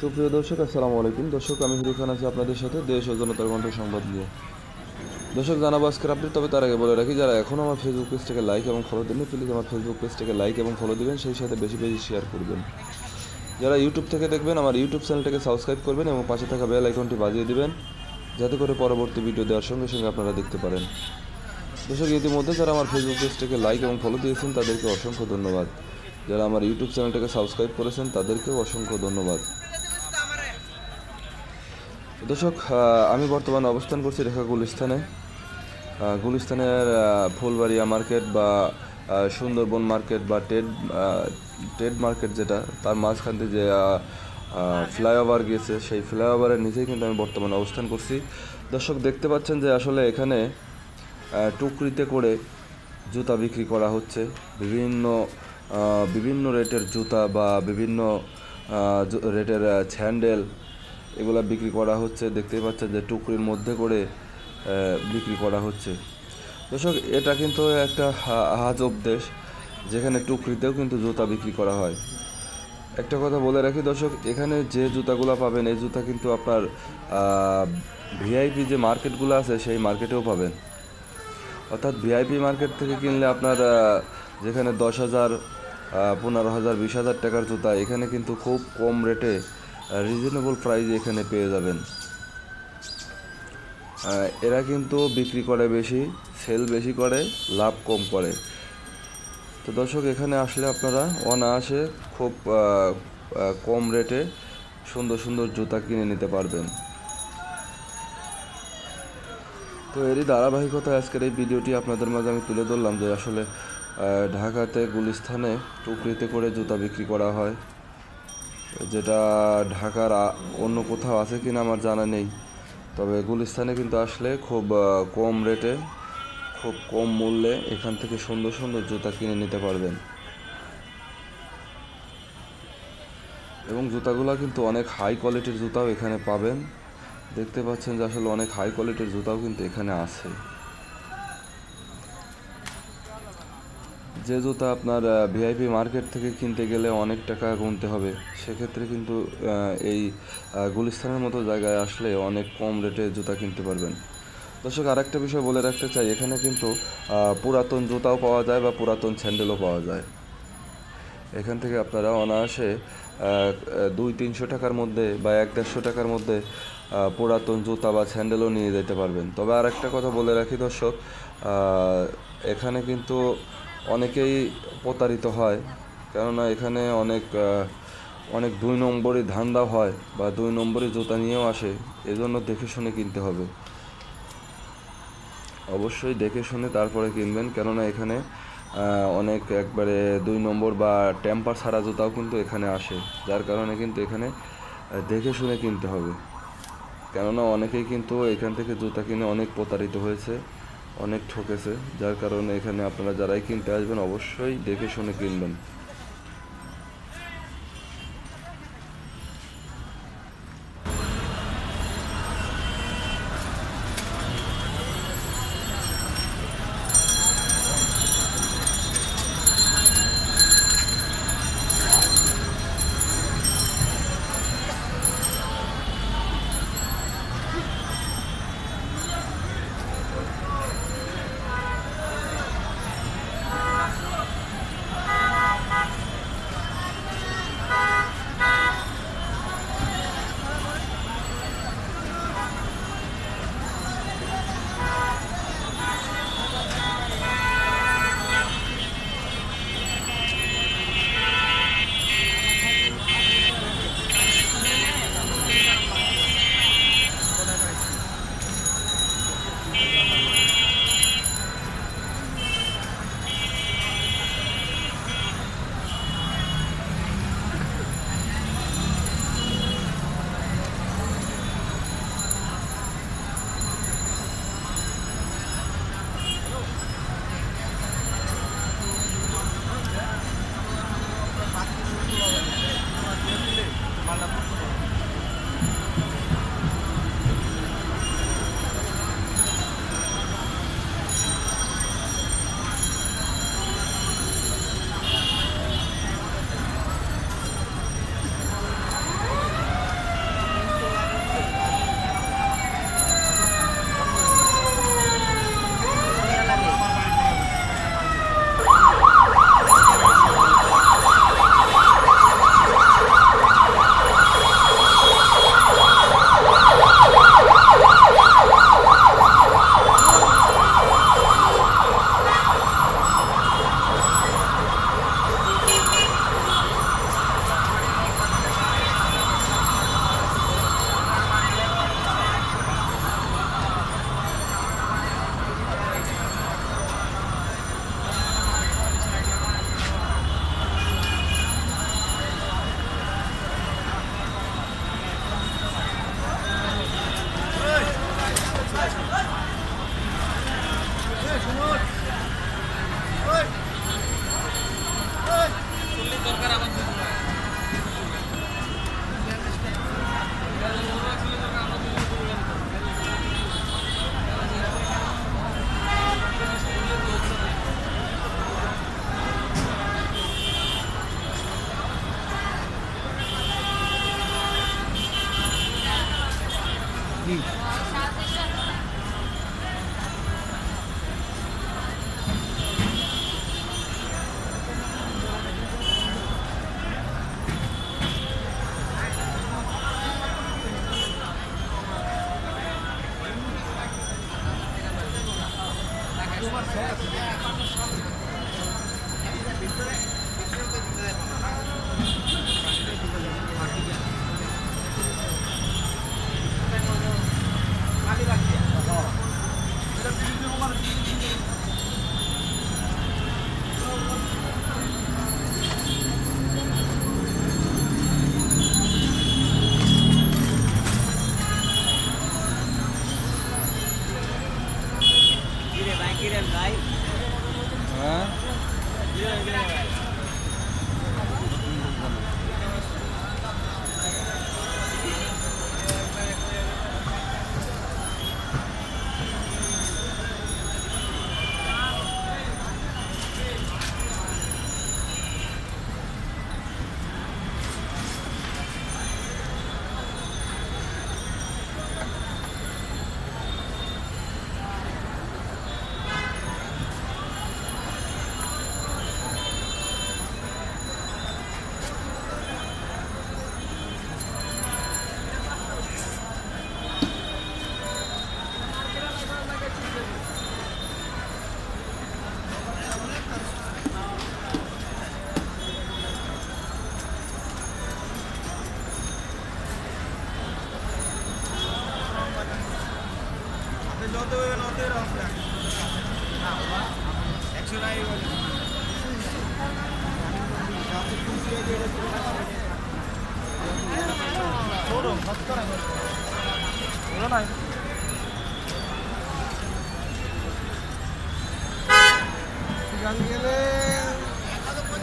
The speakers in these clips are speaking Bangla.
সুপ্রিয় দর্শক, আসসালামু আলাইকুম। দর্শক, আমি হিরু খান আছি আপনাদের সাথে দেশ ও জনতার কণ্ঠ সংবাদ নিয়ে। দর্শক, জানাবো আজকের আপডেট। তবে তার আগে বলে রাখি, যারা এখনও আমার ফেসবুক পেজটাকে লাইক এবং ফলো দেননি, প্লিজ আমার ফেসবুক পেজটাকে লাইক এবং ফলো দিবেন, সেই সাথে বেশি বেশি শেয়ার করবেন। যারা ইউটিউব থেকে দেখবেন, আমার ইউটিউব চ্যানেলটাকে সাবস্ক্রাইব করবেন এবং পাশে থাকা বেল আইকনটি বাজিয়ে দিবেন, যাতে করে পরবর্তী ভিডিও দেওয়ার সঙ্গে সঙ্গে আপনারা দেখতে পারেন। দর্শক, ইতিমধ্যে যারা আমার ফেসবুক পেজটাকে লাইক এবং ফলো দিয়েছেন তাদেরকে অসংখ্য ধন্যবাদ। যারা আমার ইউটিউব চ্যানেলটাকে সাবস্ক্রাইব করেছেন তাদেরকেও অসংখ্য ধন্যবাদ। দর্শক, আমি বর্তমানে অবস্থান করছি ঢাকা গুলিস্তানে। গুলিস্তানের ফুলবাড়িয়া মার্কেট বা সুন্দরবন মার্কেট বা ট্রেড মার্কেট, যেটা তার মাঝখান দিয়ে যে ফ্লাইওভার গিয়েছে, সেই ফ্লাইওভারের নিচেই কিন্তু আমি বর্তমানে অবস্থান করছি। দর্শক, দেখতে পাচ্ছেন যে আসলে এখানে টুকরিতে করে জুতা বিক্রি করা হচ্ছে। বিভিন্ন রেটের জুতা বা বিভিন্ন রেটের স্যান্ডেল এগুলা বিক্রি করা হচ্ছে। দেখতেই পাচ্ছেন যে টুকরির মধ্যে করে বিক্রি করা হচ্ছে। দর্শক, এটা কিন্তু একটা আজব দেশ, যেখানে টুকরিতেও কিন্তু জুতা বিক্রি করা হয়। একটা কথা বলে রাখি দর্শক, এখানে যে জুতাগুলো পাবেন, এই জুতা কিন্তু আপনার ভিআইপি যে মার্কেটগুলো আছে সেই মার্কেটেও পাবেন। অর্থাৎ ভিআইপি মার্কেট থেকে কিনলে আপনার যেখানে 10,000, 15,000, 20,000 টাকার জুতা, এখানে কিন্তু খুব কম রেটে রিজনেবল প্রাইসে এখানে পেয়ে যাবেন। এরা কিন্তু বিক্রি করে বেশি, সেল বেশি করে, লাভ কম করে। তো দর্শক, এখানে আসলে আপনারা অনায়াসে খুব কম রেটে সুন্দর সুন্দর জুতা কিনে নিতে পারবেন। তো এরই ধারাবাহিকতায় আজকের এই ভিডিওটি আপনাদের মাঝে আমি তুলে ধরলাম যে আসলে ঢাকাতে গুলিস্তানে টুকরিতে করে জুতা বিক্রি করা হয়, যেটা ঢাকার অন্য কোথাও আছে কিনা আমার জানা নেই। তবে গুলিস্তানে কিন্তু আসলে খুব কম রেটে, খুব কম মূল্যে এখান থেকে সুন্দর সুন্দর জুতা কিনে নিতে পারবেন। এবং জুতাগুলো কিন্তু অনেক হাই কোয়ালিটির জুতাও এখানে পাবেন। দেখতে পাচ্ছেন যে আসলে অনেক হাই কোয়ালিটির জুতাও কিন্তু এখানে আছে। যে জুতা আপনার ভিআইপি মার্কেট থেকে কিনতে গেলে অনেক টাকা গুনতে হবে, সেক্ষেত্রে কিন্তু এই গুলিস্তানের মতো জায়গায় আসলে অনেক কম রেটে জুতা কিনতে পারবেন। দর্শক, আরেকটা বিষয় বলে রাখতে চাই, এখানে কিন্তু পুরাতন জুতাও পাওয়া যায় বা পুরাতন স্যান্ডেলও পাওয়া যায়। এখান থেকে আপনারা অনায়াসে 200-300 টাকার মধ্যে বা 100-150 টাকার মধ্যে পুরাতন জুতা বা স্যান্ডেলও নিয়ে যেতে পারবেন। তবে আরেকটা কথা বলে রাখি দর্শক, এখানে কিন্তু অনেকেই প্রতারিত হয়, কেননা এখানে অনেক 2 নম্বরই ধান্দা হয় বা 2 নম্বরই জুতা নিয়েও আসে। এজন্য দেখে শুনে কিনতে হবে, অবশ্যই দেখে শুনে তারপরে কিনবেন, কেননা এখানে অনেক একবারে 2 নম্বর বা টেম্পার ছাড়া জুতাও কিন্তু এখানে আসে। যার কারণে কিন্তু এখানে দেখে শুনে কিনতে হবে, কেননা অনেকেই কিন্তু এখান থেকে জুতা কিনে অনেক প্রতারিত হয়েছে, অনেক ঠকেছে। যার কারণে এখানে আপনারা যারাই কিনতে আসবেন অবশ্যই দেখে শুনে কিনবেন।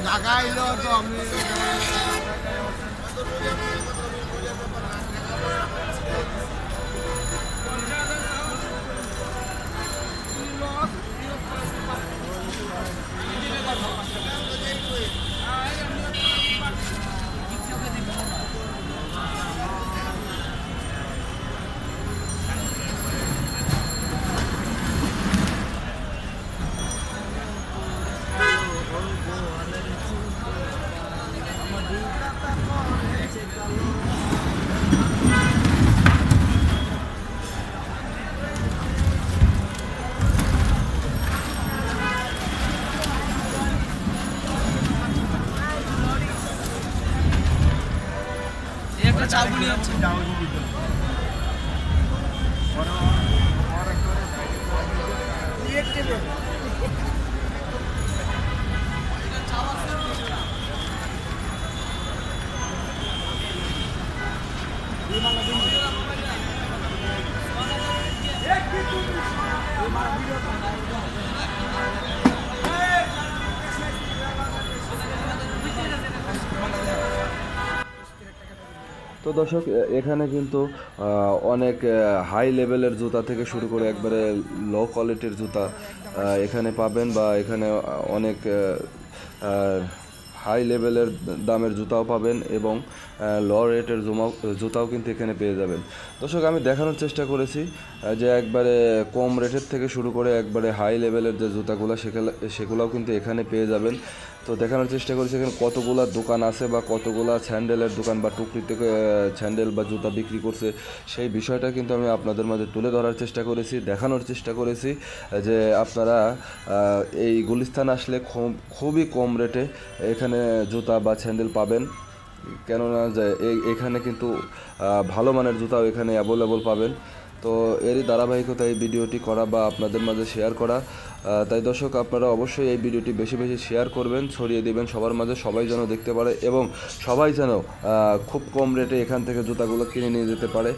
জাগাইলো তো আমি একটা চাউনি হচ্ছে তো দর্শক এখানে কিন্তু অনেক হাই লেভেলের জুতা থেকে শুরু করে একবারে লো কোয়ালিটির জুতা এখানে পাবেন, বা এখানে অনেক হাই লেভেলের দামের জুতাও পাবেন এবং লো রেটের জুতাও কিন্তু এখানে পেয়ে যাবেন। দর্শক আমি দেখানোর চেষ্টা করেছি যে একবারে কম রেটের থেকে শুরু করে একবারে হাই লেভেলের যে জুতাগুলো সেগুলোও কিন্তু এখানে পেয়ে যাবেন। তো দেখানোর চেষ্টা করেছি এখানে কতগুলা দোকান আছে বা কতগুলা স্যান্ডেলের দোকান বা টুকরি থেকে স্যান্ডেল বা জুতা বিক্রি করছে সেই বিষয়টা কিন্তু আমি আপনাদের মাঝে তুলে ধরার চেষ্টা করেছি, দেখানোর চেষ্টা করেছি যে আপনারা এই গুলিস্তান আসলে খুবই কম রেটে এখানে জুতা বা স্যান্ডেল পাবেন। কেননা যে এখানে কিন্তু ভালো মানের জুতাও এখানে অ্যাভেলেবল পাবেন। তো এরই ধারাবাহিকতা এই ভিডিওটি করা বা আপনাদের মাঝে শেয়ার করা। তাই দর্শক আপনারা অবশ্যই এই ভিডিওটি বেশি বেশি শেয়ার করবেন, ছড়িয়ে দেবেন সবার মাঝে, সবাই যেন দেখতে পারে এবং সবাই যেন খুব কম রেটে এখান থেকে জুতাগুলো কিনে নিয়ে যেতে পারে,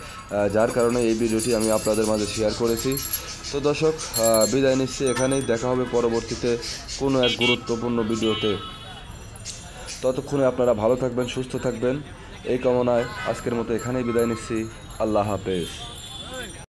যার কারণে এই ভিডিওটি আমি আপনাদের মাঝে শেয়ার করেছি। তো দর্শক বিদায় নিচ্ছি এখানেই, দেখা হবে পরবর্তীতে কোনো এক গুরুত্বপূর্ণ ভিডিওতে। ততক্ষণে আপনারা ভালো থাকবেন, সুস্থ থাকবেন এই কামনায় আজকের মতো এখানেই বিদায় নিচ্ছি। আল্লাহ হাফেজ।